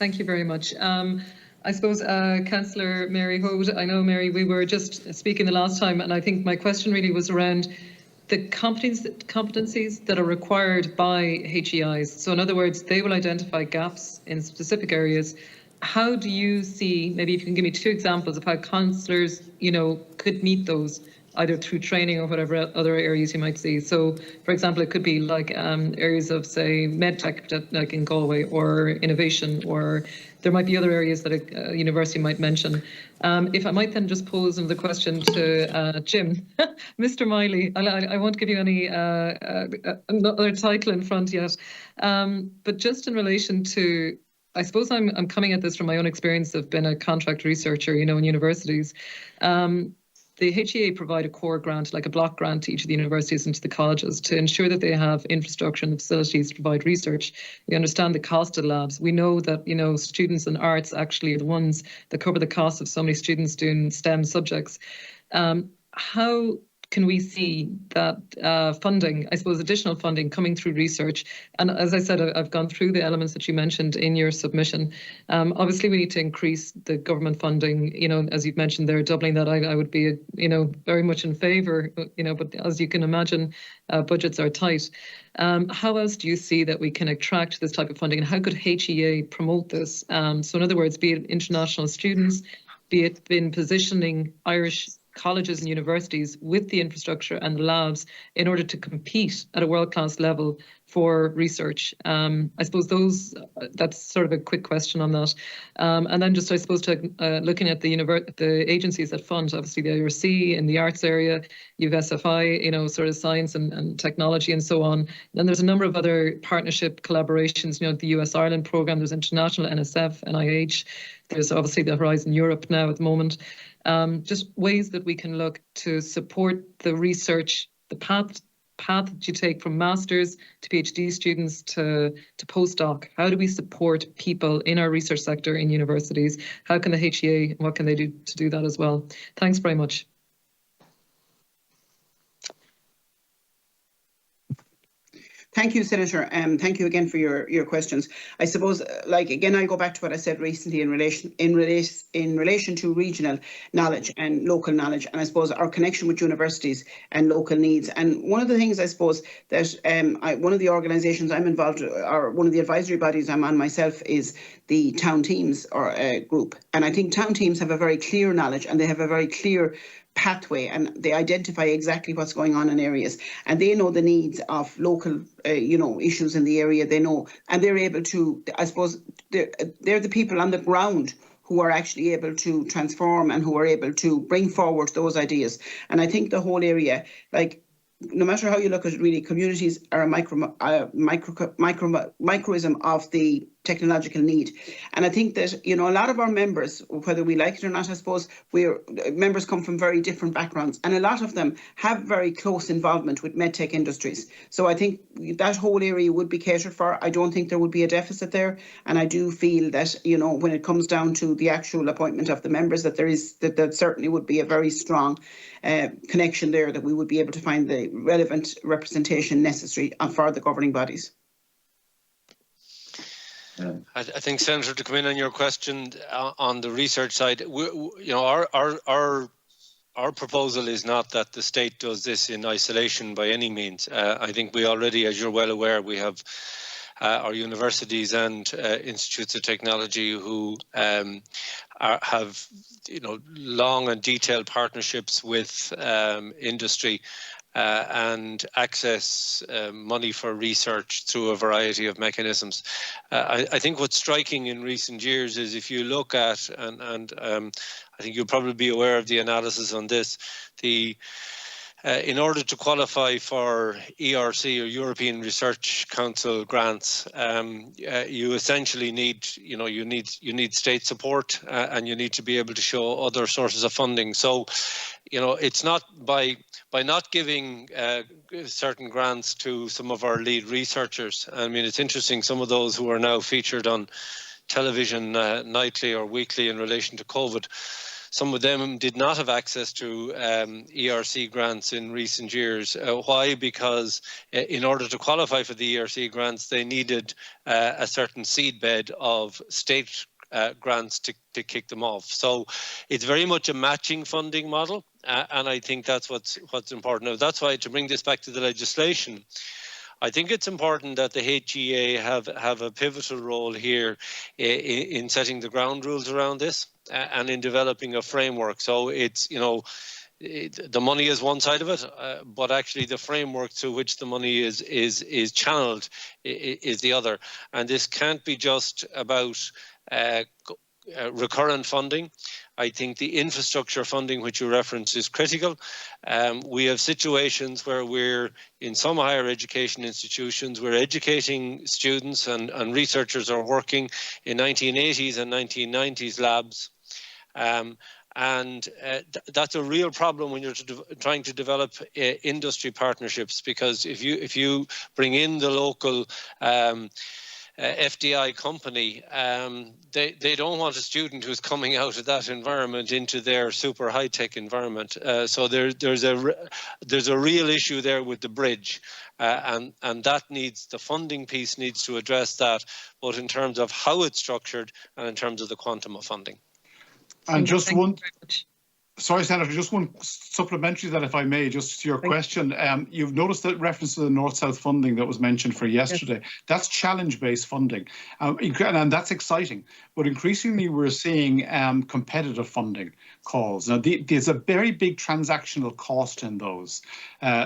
Thank you very much. I suppose, Councillor Mary Hode, I know, Mary, we were just speaking the last time, and I think my question really was around the competencies that are required by HEIs. So in other words, they will identify gaps in specific areas. How do you see, maybe if you can give me 2 examples of how councillors, could meet those, either through training or whatever other areas you might see. So, for example, it could be like areas of, say, medtech, like in Galway, or innovation, or there might be other areas that a university might mention. If I might then just pose another question to Jim. Mr. Miley, I won't give you any another title in front yet, but just in relation to, I suppose I'm coming at this from my own experience of being a contract researcher, in universities. The HEA provide a core grant, like a block grant, to each of the universities and to the colleges to ensure that they have infrastructure and facilities to provide research. We understand the cost of labs. We know that, students in arts actually are the ones that cover the cost of so many students doing STEM subjects. How can we see that funding, I suppose additional funding, coming through research? And as I said, I've gone through the elements that you mentioned in your submission. Obviously, we need to increase the government funding, as you've mentioned there, doubling that. I would be, very much in favour, but as you can imagine, budgets are tight. How else do you see that we can attract this type of funding, and how could HEA promote this? So in other words, be it international students, be it in positioning Irish colleges and universities with the infrastructure and the labs in order to compete at a world-class level for research. I suppose that's sort of a quick question on that. And then just, I suppose, looking at the agencies that fund, obviously the IRC in the arts area, you've SFI, sort of science and technology and so on. Then there's a number of other partnership collaborations, the US-Ireland programme, there's international NSF, NIH, there's obviously the Horizon Europe now at the moment. Just ways that we can look to support the research, the path that you take from masters to PhD students to postdoc. How do we support people in our research sector in universities? How can the HEA, what can they do to do that as well? Thanks very much. Thank you, Senator. Thank you again for your questions. I suppose, again, I'll go back to what I said recently in relation to regional knowledge and local knowledge, and I suppose our connection with universities and local needs. And one of the things I suppose that one of the organisations I'm involved, or one of the advisory bodies I'm on myself, is the Town Teams group. And I think Town Teams have a very clear knowledge, and they have a very clear pathway, and they identify exactly what's going on in areas, and they know the needs of local issues in the area. They know, and they're able to, I suppose, they're the people on the ground who are actually able to transform and who are able to bring forward those ideas. And I think the whole area, no matter how you look at it, really, communities are a microism of the technological need. And I think that, a lot of our members, whether we like it or not, I suppose, members come from very different backgrounds, and a lot of them have very close involvement with medtech industries. So I think that whole area would be catered for. I don't think there would be a deficit there. And I do feel that, when it comes down to the actual appointment of the members, that that certainly would be a very strong connection there, that we would be able to find the relevant representation necessary for the governing bodies. I think, Senator, to come in on your question on the research side, our proposal is not that the state does this in isolation by any means. I think we already, as you're well aware, we have our universities and institutes of technology who have long and detailed partnerships with industry and access money for research through a variety of mechanisms. I think what's striking in recent years is, if you look at, and I think you'll probably be aware of the analysis on this, in order to qualify for ERC, or European Research Council grants, you essentially need, you need state support, and you need to be able to show other sources of funding. So, it's not by not giving certain grants to some of our lead researchers. I mean, it's interesting, some of those who are now featured on television nightly or weekly in relation to COVID, some of them did not have access to ERC grants in recent years. Why? Because in order to qualify for the ERC grants, they needed a certain seedbed of state grants to kick them off. So it's very much a matching funding model, and I think that's what's important. Now, that's why, to bring this back to the legislation, I think it's important that the HEA have a pivotal role here in setting the ground rules around this and in developing a framework. So it's, the money is one side of it, but actually the framework through which the money is channeled is the other. And this can't be just about recurrent funding. I think the infrastructure funding which you reference is critical. We have situations where we're, in some higher education institutions, we're educating students and researchers are working in 1980s and 1990s labs. That's a real problem when you're trying to develop industry partnerships, because if you bring in the local FDI company, they don't want a student who's coming out of that environment into their super high-tech environment. So there's a real issue there with the bridge, and that needs, the funding piece needs to address that, both in terms of how it's structured and in terms of the quantum of funding. And just one, sorry, Senator, just one supplementary that, if I may, just to your question. You've noticed that reference to the North-South funding that was mentioned for yesterday. Yes. That's challenge-based funding, and that's exciting. But increasingly, we're seeing competitive funding calls. Now, there's a very big transactional cost in those.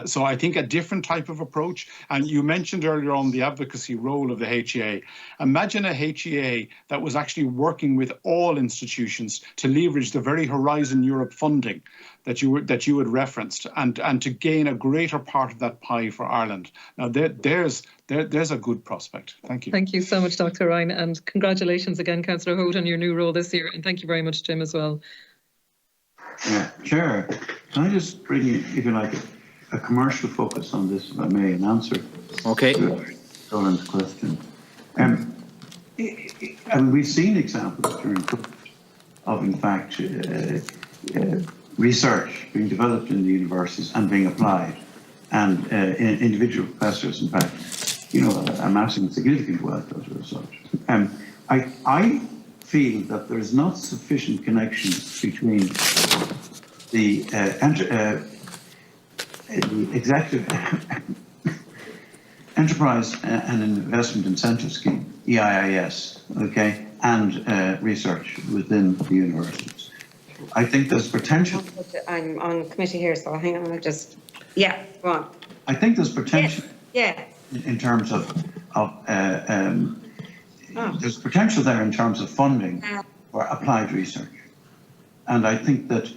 So I think a different type of approach. And you mentioned earlier on the advocacy role of the HEA. Imagine a HEA that was actually working with all institutions to leverage the very Horizon Europe funding that you had referenced, and to gain a greater part of that pie for Ireland. Now there's a good prospect. Thank you. Thank you so much, Dr. Ryan, and congratulations again, Councillor Holt, on your new role this year, and thank you very much, Jim, as well. Chair, can I just bring you, if you like, a commercial focus on this, if I may, and answer Dolan's question. And we've seen examples during COVID of, in fact, research being developed in the universities and being applied, and individual professors, in fact, amassing significant wealth as a result. I feel that there is not sufficient connection between the executive enterprise and investment incentive scheme, EIIS, okay, and research within the universities. I think there's potential. I'm on committee here, so hang on, go on. I think there's potential. Yeah. In terms of there's potential there in terms of funding for applied research, and I think that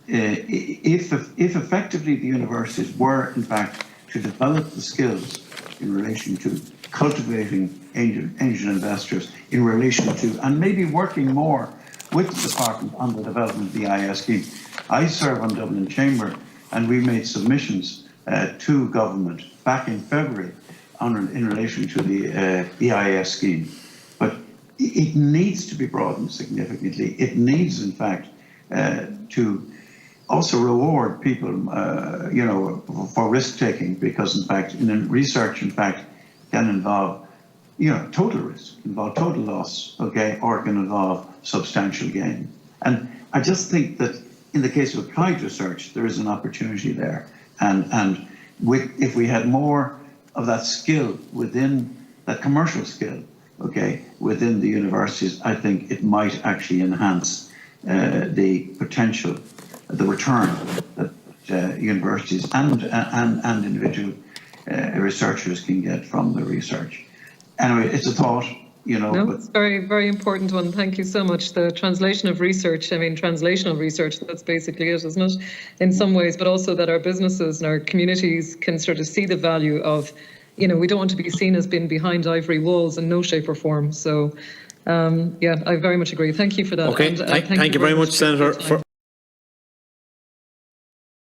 if effectively the universities were, in fact, to develop the skills in relation to cultivating angel investors, in relation to, and maybe working more with the department on the development of the EIS scheme. I serve on Dublin Chamber, and we made submissions to government back in February in relation to the EIS scheme. But it needs to be broadened significantly. It needs, in fact, to also reward people, for risk-taking, because, in fact, in research, in fact, can involve, total risk, involve total loss, okay, or it can involve substantial gain. And I just think that in the case of applied research, there is an opportunity there. And if we had more of that skill within, that commercial skill, okay, within the universities, I think it might actually enhance the potential, the return that universities and individual researchers can get from the research. Anyway, it's a thought, No, it's a very, very important one. Thank you so much. The translation of research, translational research, that's basically it, isn't it? In some ways, but also that our businesses and our communities can sort of see the value of, we don't want to be seen as being behind ivory walls in no shape or form. So, I very much agree. Thank you for that. Okay, and, thank you very much, Senator,